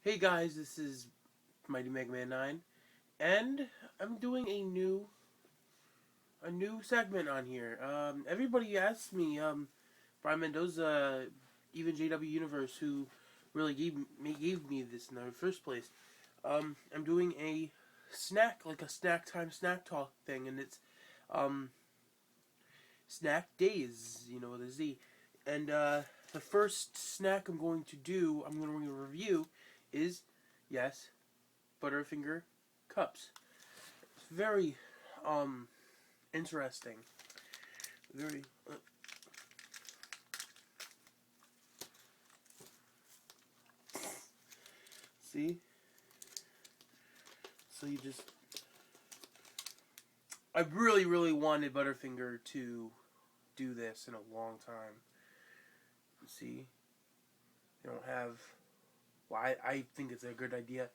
Hey guys, this is Mighty Mega Man 9, and I'm doing a new segment on here. Everybody asked me, Brian Mendoza, even JW Universe, who really gave me this in the first place. I'm doing a snack, like a snack time snack talk thing, and it's um snack days, with a Z. And the first snack I'm going to review is, yes, Butterfinger cups. It's very interesting. Very see. So you just I really really wanted Butterfinger to do this in a long time. See, they don't have. Well, I think it's a good idea.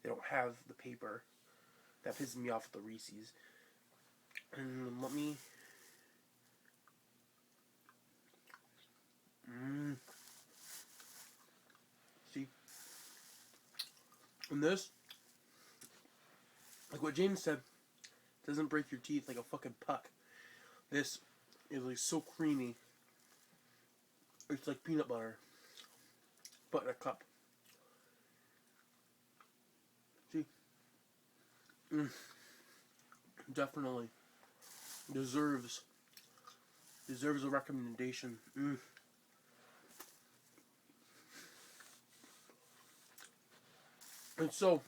They don't have the paper. That pisses me off with the Reese's. And let me. See, and this, like what James said, doesn't break your teeth like a fucking puck. This is like so creamy. It's like peanut butter, but in a cup. See, definitely deserves a recommendation. And so,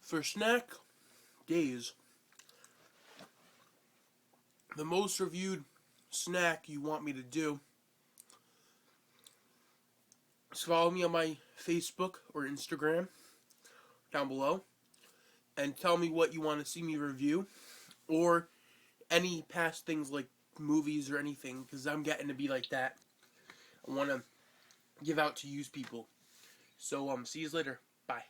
for snack days, the most reviewed snack you want me to do is follow me on my Facebook or Instagram down below and tell me what you want to see me review, or any past things like movies or anything, because I'm getting to be like that. I want to give out to use people. So, see you later. Bye.